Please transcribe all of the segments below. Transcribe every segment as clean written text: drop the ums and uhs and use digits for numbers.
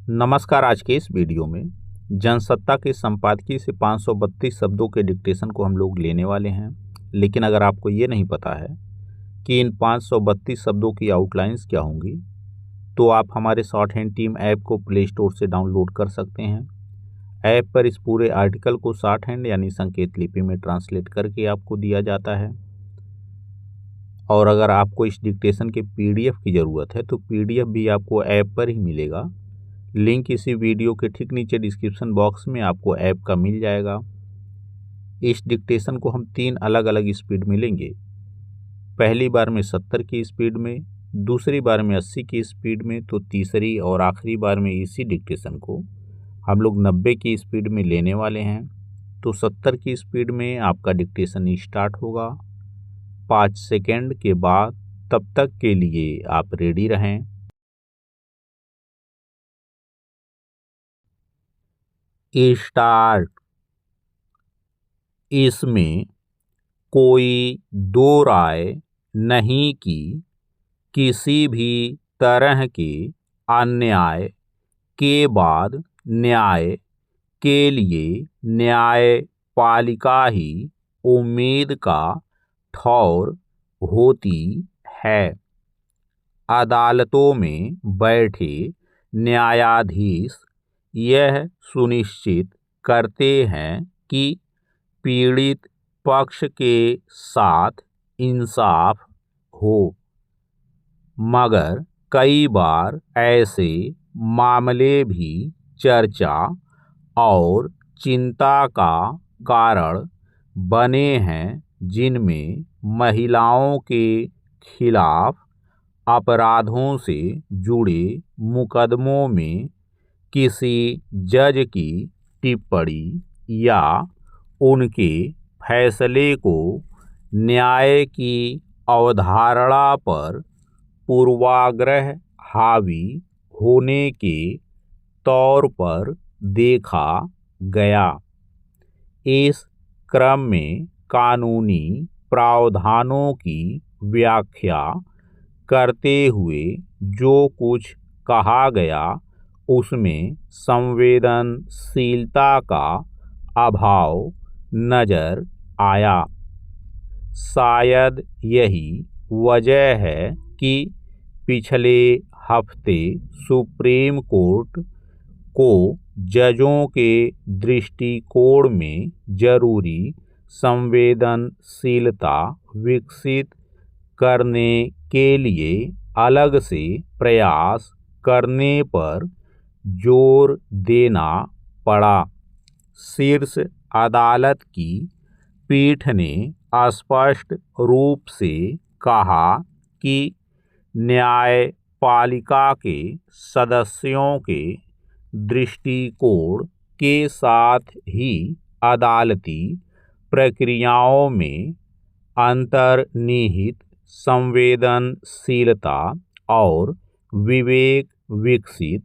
नमस्कार। आज के इस वीडियो में जनसत्ता के संपादकीय से 532 शब्दों के डिक्टेशन को हम लोग लेने वाले हैं। लेकिन अगर आपको ये नहीं पता है कि इन 532 शब्दों की आउटलाइंस क्या होंगी, तो आप हमारे शॉर्ट हैंड टीम ऐप को प्ले स्टोर से डाउनलोड कर सकते हैं। ऐप पर इस पूरे आर्टिकल को शॉर्ट हैंड यानी संकेत लिपि में ट्रांसलेट करके आपको दिया जाता है। और अगर आपको इस डिक्टेशन के PDF की ज़रूरत है तो PDF भी आपको ऐप पर ही मिलेगा। लिंक इसी वीडियो के ठीक नीचे डिस्क्रिप्शन बॉक्स में आपको ऐप का मिल जाएगा। इस डिक्टेशन को हम 3 अलग अलग स्पीड में लेंगे। पहली बार में 70 की स्पीड में, दूसरी बार में 80 की स्पीड में, तो तीसरी और आखिरी बार में इसी डिक्टेशन को हम लोग 90 की स्पीड में लेने वाले हैं। तो 70 की स्पीड में आपका डिक्टेशन स्टार्ट होगा 5 सेकेंड के बाद। तब तक के लिए आप रेडी रहें। स्टार्ट। इसमें कोई दो राय नहीं कि किसी भी तरह के अन्याय के बाद न्याय के लिए न्यायपालिका ही उम्मीद का ठौर होती है। अदालतों में बैठे न्यायाधीश यह सुनिश्चित करते हैं कि पीड़ित पक्ष के साथ इंसाफ हो, मगर कई बार ऐसे मामले भी चर्चा और चिंता का कारण बने हैं जिनमें महिलाओं के खिलाफ अपराधों से जुड़े मुकदमों में किसी जज की टिप्पणी या उनके फैसले को न्याय की अवधारणा पर पूर्वाग्रह हावी होने के तौर पर देखा गया। इस क्रम में कानूनी प्रावधानों की व्याख्या करते हुए जो कुछ कहा गया उसमें संवेदनशीलता का अभाव नजर आया। शायद यही वजह है कि पिछले हफ्ते सुप्रीम कोर्ट को जजों के दृष्टिकोण में जरूरी संवेदनशीलता विकसित करने के लिए अलग से प्रयास करने पर जोर देना पड़ा। शीर्ष अदालत की पीठ ने स्पष्ट रूप से कहा कि न्यायपालिका के सदस्यों के दृष्टिकोण के साथ ही अदालती प्रक्रियाओं में अंतर्निहित संवेदनशीलता और विवेक विकसित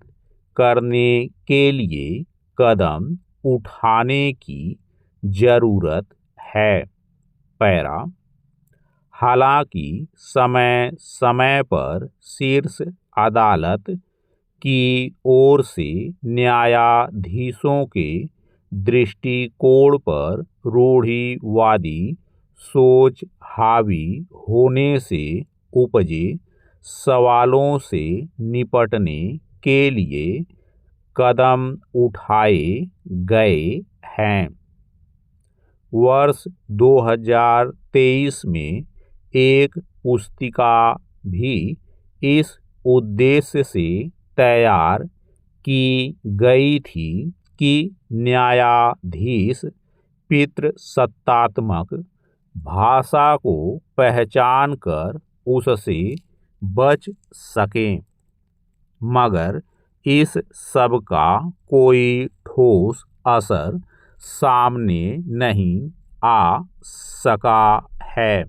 करने के लिए कदम उठाने की जरूरत है। पैरा। हालांकि समय समय पर शीर्ष अदालत की ओर से न्यायाधीशों के दृष्टिकोण पर रूढ़िवादी सोच हावी होने से उपजे सवालों से निपटने के लिए कदम उठाए गए हैं। वर्ष 2023 में एक पुस्तिका भी इस उद्देश्य से तैयार की गई थी कि न्यायाधीश पितृसत्तात्मक भाषा को पहचान कर उससे बच सकें, मगर इस सब का कोई ठोस असर सामने नहीं आ सका है।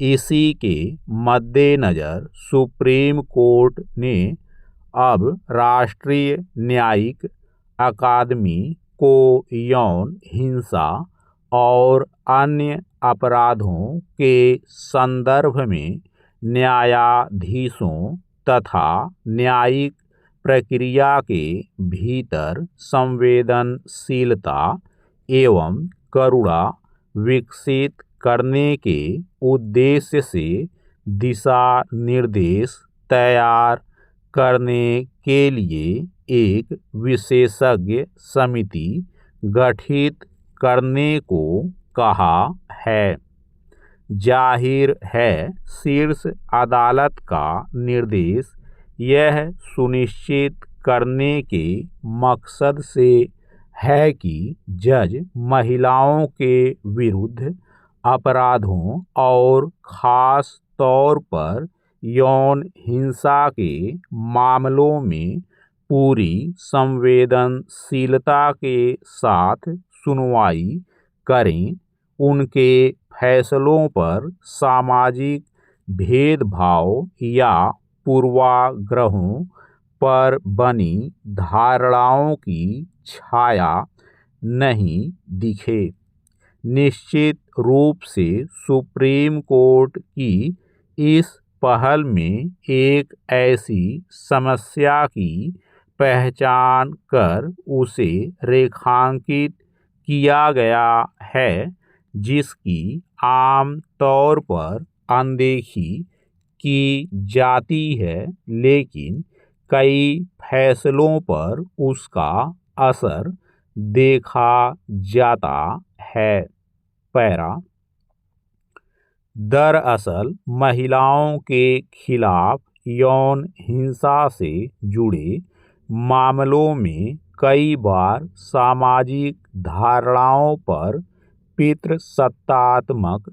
इसी के मद्देनज़र सुप्रीम कोर्ट ने अब राष्ट्रीय न्यायिक अकादमी को यौन हिंसा और अन्य अपराधों के संदर्भ में न्यायाधीशों तथा न्यायिक प्रक्रिया के भीतर संवेदनशीलता एवं करुणा विकसित करने के उद्देश्य से दिशा निर्देश तैयार करने के लिए एक विशेषज्ञ समिति गठित करने को कहा है। जाहिर है, शीर्ष अदालत का निर्देश यह सुनिश्चित करने के मकसद से है कि जज महिलाओं के विरुद्ध अपराधों और ख़ास तौर पर यौन हिंसा के मामलों में पूरी संवेदनशीलता के साथ सुनवाई करें। उनके फैसलों पर सामाजिक भेदभाव या पूर्वाग्रहों पर बनी धारणाओं की छाया नहीं दिखे। निश्चित रूप से सुप्रीम कोर्ट की इस पहल में एक ऐसी समस्या की पहचान कर उसे रेखांकित किया गया है जिसकी आम तौर पर अनदेखी की जाती है, लेकिन कई फैसलों पर उसका असर देखा जाता है। पैरा दरअसल महिलाओं के खिलाफ यौन हिंसा से जुड़े मामलों में कई बार सामाजिक धारणाओं पर पितृसत्तात्मक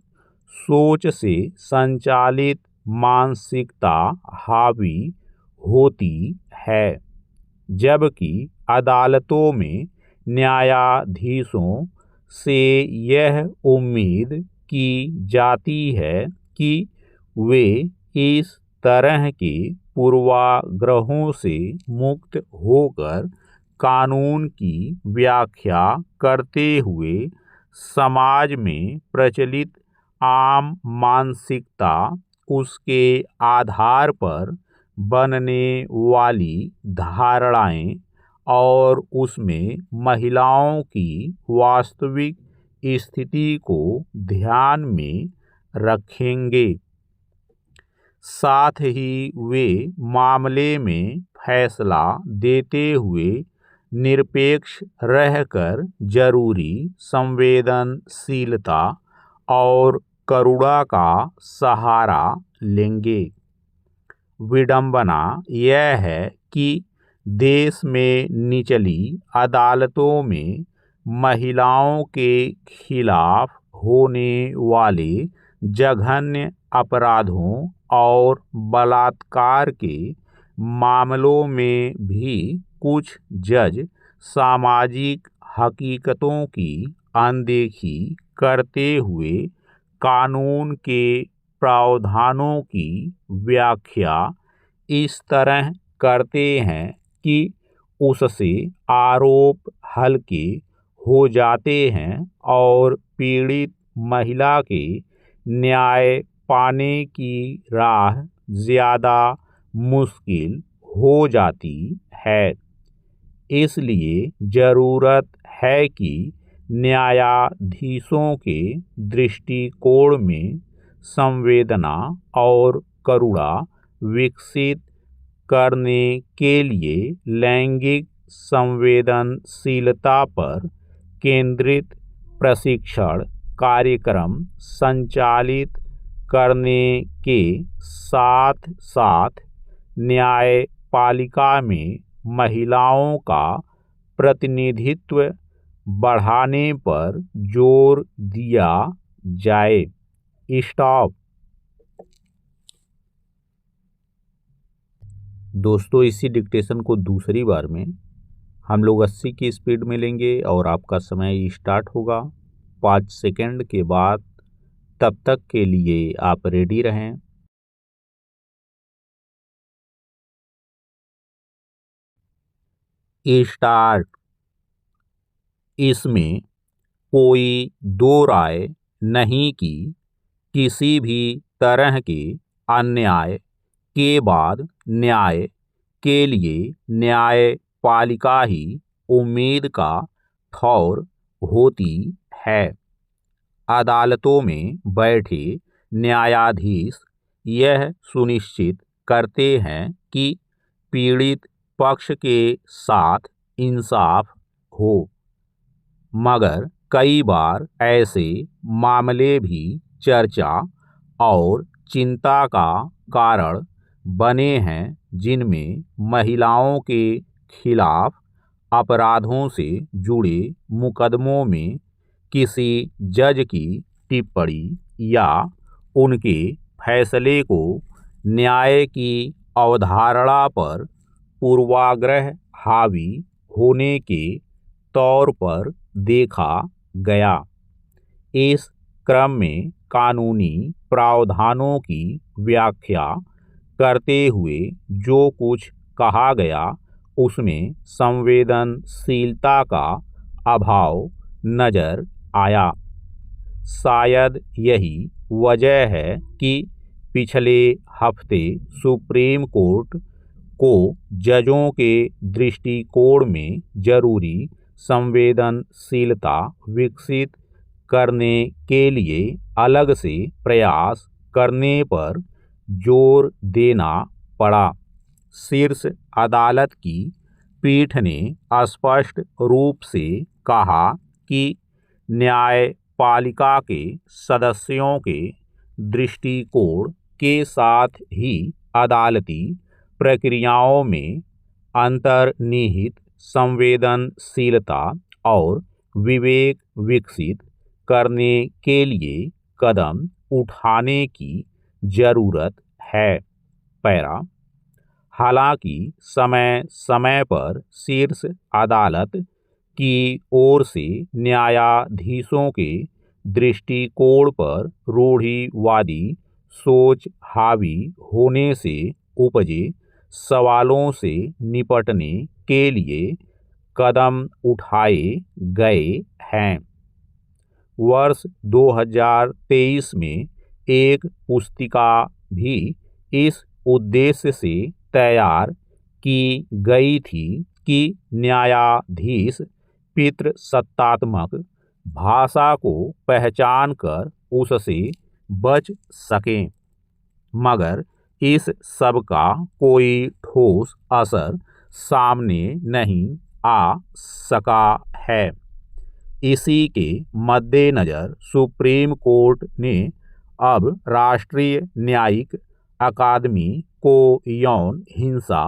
सोच से संचालित मानसिकता हावी होती है, जबकि अदालतों में न्यायाधीशों से यह उम्मीद की जाती है कि वे इस तरह के पूर्वाग्रहों से मुक्त होकर कानून की व्याख्या करते हुए समाज में प्रचलित आम मानसिकता, उसके आधार पर बनने वाली धारणाएं और उसमें महिलाओं की वास्तविक स्थिति को ध्यान में रखेंगे। साथ ही वे मामले में फैसला देते हुए निरपेक्ष रहकर जरूरी संवेदनशीलता और करुणा का सहारा लेंगे। विडंबना यह है कि देश में निचली अदालतों में महिलाओं के खिलाफ होने वाले जघन्य अपराधों और बलात्कार के मामलों में भी कुछ जज सामाजिक हकीकतों की अनदेखी करते हुए कानून के प्रावधानों की व्याख्या इस तरह करते हैं कि उससे आरोप हल्के हो जाते हैं और पीड़ित महिला के न्याय पाने की राह ज़्यादा मुश्किल हो जाती है। इसलिए ज़रूरत है कि न्यायाधीशों के दृष्टिकोण में संवेदना और करुणा विकसित करने के लिए लैंगिक संवेदनशीलता पर केंद्रित प्रशिक्षण कार्यक्रम संचालित करने के साथ साथ न्यायपालिका में महिलाओं का प्रतिनिधित्व बढ़ाने पर जोर दिया जाए। स्टॉप। दोस्तों, इसी डिक्टेशन को दूसरी बार में हम लोग 80 की स्पीड में लेंगे और आपका समय स्टार्ट होगा 5 सेकंड के बाद। तब तक के लिए आप रेडी रहें। स्टार्ट। इसमें कोई दो राय नहीं कि किसी भी तरह के अन्याय के बाद न्याय के लिए न्यायपालिका ही उम्मीद का ठौर होती है। अदालतों में बैठे न्यायाधीश यह सुनिश्चित करते हैं कि पीड़ित पक्ष के साथ इंसाफ हो, मगर कई बार ऐसे मामले भी चर्चा और चिंता का कारण बने हैं जिनमें महिलाओं के खिलाफ अपराधों से जुड़े मुकदमों में किसी जज की टिप्पणी या उनके फैसले को न्याय की अवधारणा पर पूर्वाग्रह हावी होने के तौर पर देखा गया। इस क्रम में कानूनी प्रावधानों की व्याख्या करते हुए जो कुछ कहा गया उसमें संवेदनशीलता का अभाव नजर आया। शायद यही वजह है कि पिछले हफ्ते सुप्रीम कोर्ट को जजों के दृष्टिकोण में जरूरी संवेदनशीलता विकसित करने के लिए अलग से प्रयास करने पर जोर देना पड़ा। शीर्ष अदालत की पीठ ने स्पष्ट रूप से कहा कि न्यायपालिका के सदस्यों के दृष्टिकोण के साथ ही अदालती प्रक्रियाओं में अंतर्निहित संवेदनशीलता और विवेक विकसित करने के लिए कदम उठाने की जरूरत है। पैरा। हालांकि समय समय पर शीर्ष अदालत की ओर से न्यायाधीशों के दृष्टिकोण पर रूढ़िवादी सोच हावी होने से उपजे सवालों से निपटने के लिए कदम उठाए गए हैं। वर्ष 2023 में एक पुस्तिका भी इस उद्देश्य से तैयार की गई थी कि न्यायाधीश पितृसत्तात्मक भाषा को पहचान कर उससे बच सकें, मगर इस सब का कोई ठोस असर सामने नहीं आ सका है। इसी के मद्देनज़र सुप्रीम कोर्ट ने अब राष्ट्रीय न्यायिक अकादमी को यौन हिंसा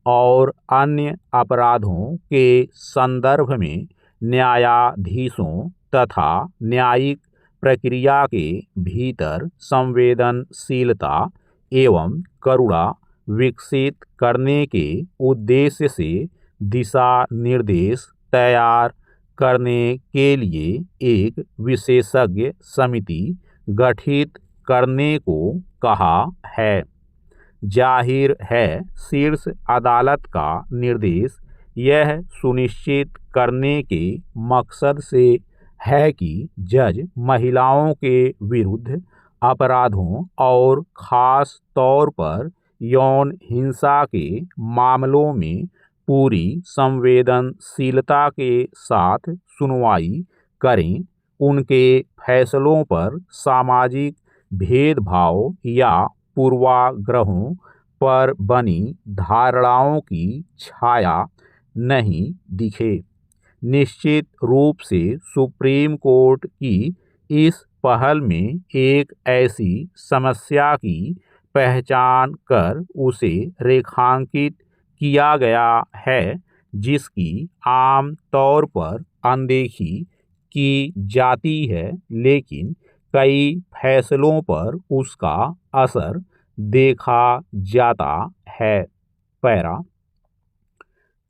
और अन्य अपराधों के संदर्भ में न्यायाधीशों तथा न्यायिक प्रक्रिया के भीतर संवेदनशीलता एवं करुणा विकसित करने के उद्देश्य से दिशा निर्देश तैयार करने के लिए एक विशेषज्ञ समिति गठित करने को कहा है। जाहिर है, शीर्ष अदालत का निर्देश यह सुनिश्चित करने के मकसद से है कि जज महिलाओं के विरुद्ध अपराधों और खास तौर पर यौन हिंसा के मामलों में पूरी संवेदनशीलता के साथ सुनवाई करें, उनके फैसलों पर सामाजिक भेदभाव या पूर्वाग्रहों पर बनी धारणाओं की छाया नहीं दिखे। निश्चित रूप से सुप्रीम कोर्ट की इस पहल में एक ऐसी समस्या की पहचान कर उसे रेखांकित किया गया है जिसकी आम तौर पर अनदेखी की जाती है, लेकिन कई फैसलों पर उसका असर देखा जाता है। पैरा।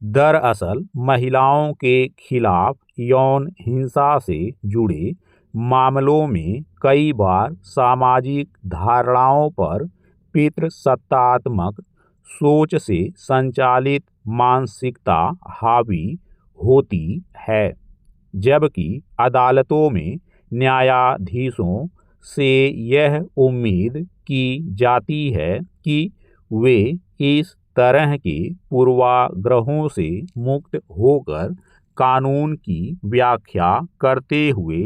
दरअसल महिलाओं के खिलाफ यौन हिंसा से जुड़े मामलों में कई बार सामाजिक धारणाओं पर पितृसत्तात्मक सोच से संचालित मानसिकता हावी होती है, जबकि अदालतों में न्यायाधीशों से यह उम्मीद की जाती है कि वे इस तरह के पूर्वाग्रहों से मुक्त होकर कानून की व्याख्या करते हुए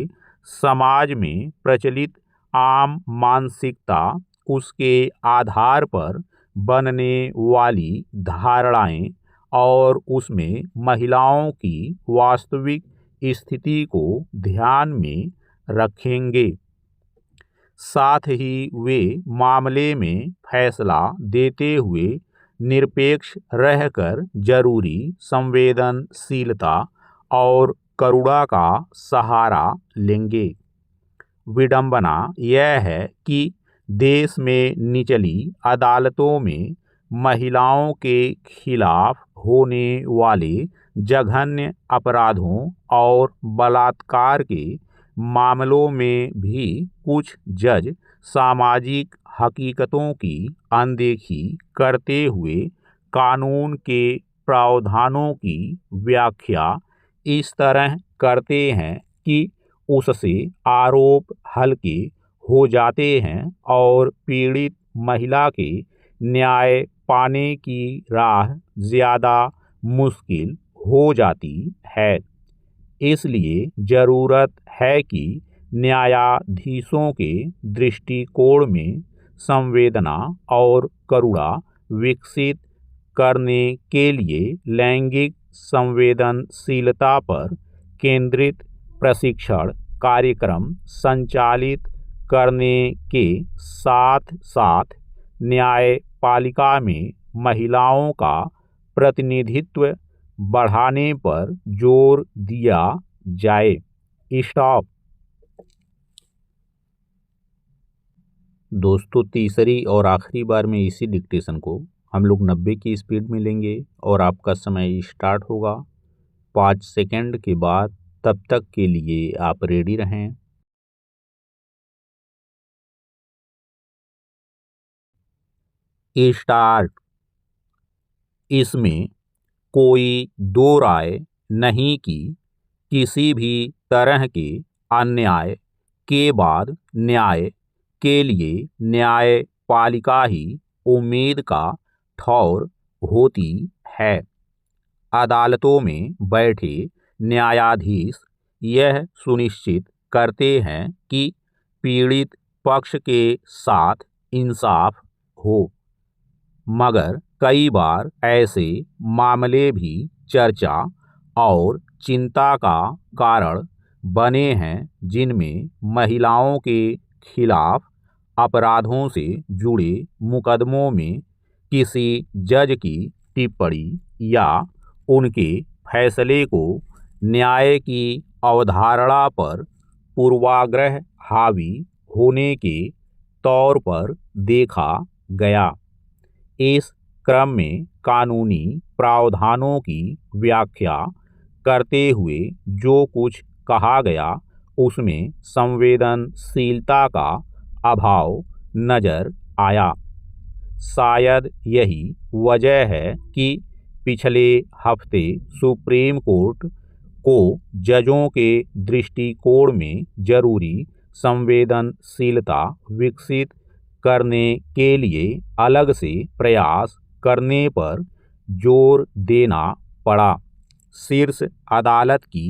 समाज में प्रचलित आम मानसिकता, उसके आधार पर बनने वाली धारणाएं और उसमें महिलाओं की वास्तविक स्थिति को ध्यान में रखेंगे। साथ ही वे मामले में फैसला देते हुए निरपेक्ष रहकर जरूरी संवेदनशीलता और करुणा का सहारा लेंगे। विडंबना यह है कि देश में निचली अदालतों में महिलाओं के खिलाफ होने वाले जघन्य अपराधों और बलात्कार के मामलों में भी कुछ जज सामाजिक हकीकतों की अनदेखी करते हुए कानून के प्रावधानों की व्याख्या इस तरह करते हैं कि उससे आरोप हल्के हो जाते हैं और पीड़ित महिला के न्याय पाने की राह ज़्यादा मुश्किल हो जाती है। इसलिए ज़रूरत है कि न्यायाधीशों के दृष्टिकोण में संवेदना और करुणा विकसित करने के लिए लैंगिक संवेदनशीलता पर केंद्रित प्रशिक्षण कार्यक्रम संचालित करने के साथ साथ न्यायपालिका में महिलाओं का प्रतिनिधित्व बढ़ाने पर जोर दिया जाए। स्टॉप। दोस्तों, तीसरी और आखिरी बार में इसी डिक्टेशन को हम लोग 90 की स्पीड में लेंगे और आपका समय स्टार्ट होगा 5 सेकंड के बाद। तब तक के लिए आप रेडी रहें। स्टार्ट। इसमें कोई दो राय नहीं कि किसी भी तरह के अन्याय के बाद न्याय के लिए न्यायपालिका ही उम्मीद का ठौर होती है। अदालतों में बैठे न्यायाधीश यह सुनिश्चित करते हैं कि पीड़ित पक्ष के साथ इंसाफ हो, मगर कई बार ऐसे मामले भी चर्चा और चिंता का कारण बने हैं जिनमें महिलाओं के खिलाफ अपराधों से जुड़े मुकदमों में किसी जज की टिप्पणी या उनके फैसले को न्याय की अवधारणा पर पूर्वाग्रह हावी होने के तौर पर देखा गया। इस क्रम में कानूनी प्रावधानों की व्याख्या करते हुए जो कुछ कहा गया उसमें संवेदनशीलता का अभाव नजर आया। शायद यही वजह है कि पिछले हफ्ते सुप्रीम कोर्ट को जजों के दृष्टिकोण में जरूरी संवेदनशीलता विकसित करने के लिए अलग से प्रयास करने पर जोर देना पड़ा। शीर्ष अदालत की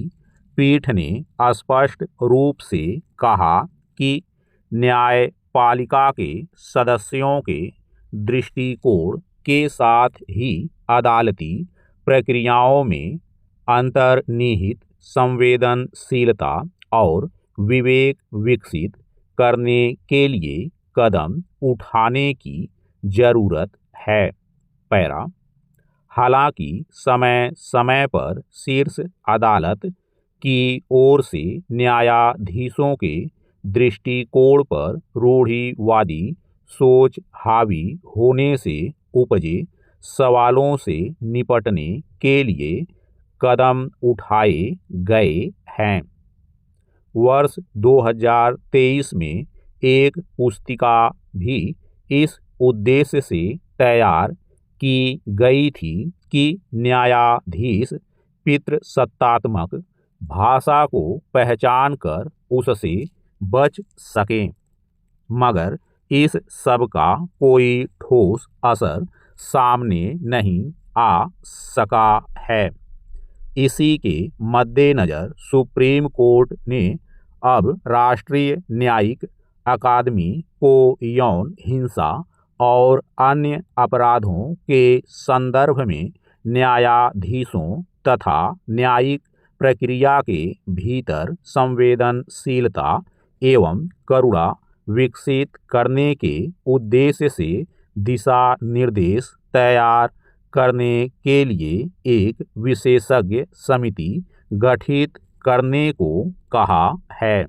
पीठ ने स्पष्ट रूप से कहा कि न्यायपालिका के सदस्यों के दृष्टिकोण के साथ ही अदालती प्रक्रियाओं में अंतर्निहित संवेदनशीलता और विवेक विकसित करने के लिए कदम उठाने की जरूरत है। पैरा। हालांकि समय समय पर शीर्ष अदालत की ओर से न्यायाधीशों के दृष्टिकोण पर रूढ़िवादी सोच हावी होने से उपजे सवालों से निपटने के लिए कदम उठाए गए हैं। वर्ष 2023 में एक पुस्तिका भी इस उद्देश्य से तैयार की गई थी कि न्यायाधीश पितृसत्तात्मक भाषा को पहचान कर उससे बच सकें, मगर इस सब का कोई ठोस असर सामने नहीं आ सका है। इसी के मद्देनज़र सुप्रीम कोर्ट ने अब राष्ट्रीय न्यायिक अकादमी को यौन हिंसा और अन्य अपराधों के संदर्भ में न्यायाधीशों तथा न्यायिक प्रक्रिया के भीतर संवेदनशीलता एवं करुणा विकसित करने के उद्देश्य से दिशा निर्देश तैयार करने के लिए एक विशेषज्ञ समिति गठित करने को कहा है।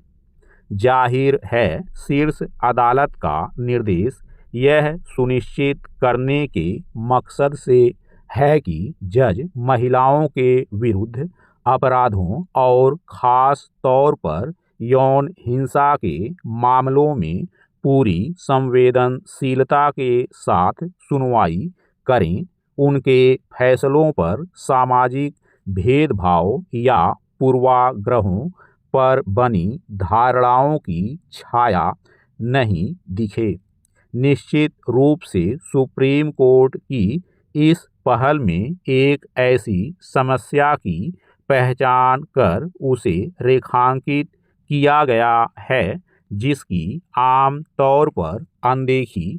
जाहिर है शीर्ष अदालत का निर्देश यह सुनिश्चित करने के मकसद से है कि जज महिलाओं के विरुद्ध अपराधों और ख़ास तौर पर यौन हिंसा के मामलों में पूरी संवेदनशीलता के साथ सुनवाई करें, उनके फैसलों पर सामाजिक भेदभाव या पूर्वाग्रहों पर बनी धारणाओं की छाया नहीं दिखे। निश्चित रूप से सुप्रीम कोर्ट की इस पहल में एक ऐसी समस्या की पहचान कर उसे रेखांकित किया गया है जिसकी आम तौर पर अनदेखी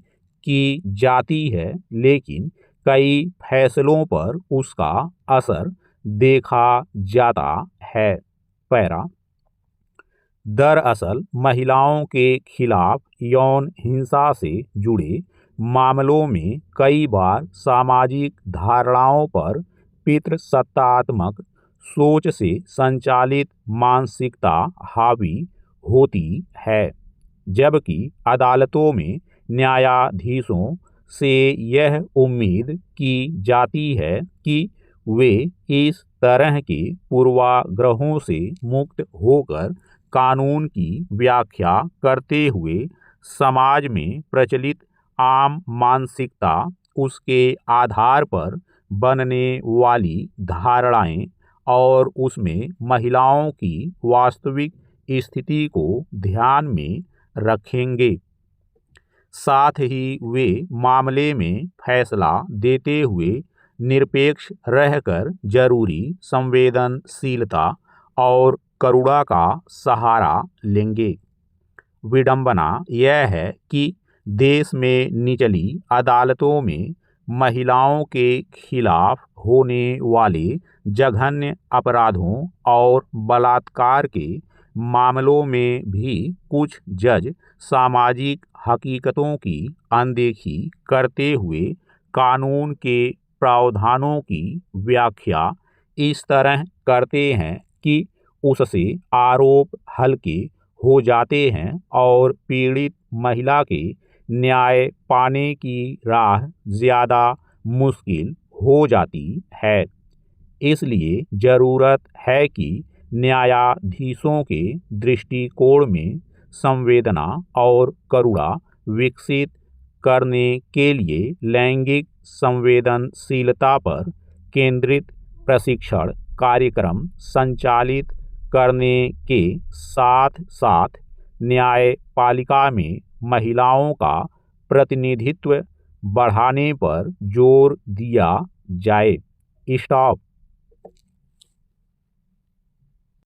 की जाती है, लेकिन कई फैसलों पर उसका असर देखा जाता है। पैरा दरअसल महिलाओं के खिलाफ यौन हिंसा से जुड़े मामलों में कई बार सामाजिक धारणाओं पर पितृसत्तात्मक सोच से संचालित मानसिकता हावी होती है, जबकि अदालतों में न्यायाधीशों से यह उम्मीद की जाती है कि वे इस तरह के पूर्वाग्रहों से मुक्त होकर कानून की व्याख्या करते हुए समाज में प्रचलित आम मानसिकता, उसके आधार पर बनने वाली धारणाएं और उसमें महिलाओं की वास्तविक स्थिति को ध्यान में रखेंगे। साथ ही वे मामले में फैसला देते हुए निरपेक्ष रहकर जरूरी संवेदनशीलता और करुणा का सहारा लेंगे। विडंबना यह है कि देश में निचली अदालतों में महिलाओं के खिलाफ होने वाले जघन्य अपराधों और बलात्कार के मामलों में भी कुछ जज सामाजिक हकीकतों की अनदेखी करते हुए कानून के प्रावधानों की व्याख्या इस तरह करते हैं कि उससे आरोप हल्के हो जाते हैं और पीड़ित महिला के न्याय पाने की राह ज़्यादा मुश्किल हो जाती है। इसलिए ज़रूरत है कि न्यायाधीशों के दृष्टिकोण में संवेदना और करुणा विकसित करने के लिए लैंगिक संवेदनशीलता पर केंद्रित प्रशिक्षण कार्यक्रम संचालित करने के साथ साथ न्यायपालिका में महिलाओं का प्रतिनिधित्व बढ़ाने पर जोर दिया जाए। स्टॉप।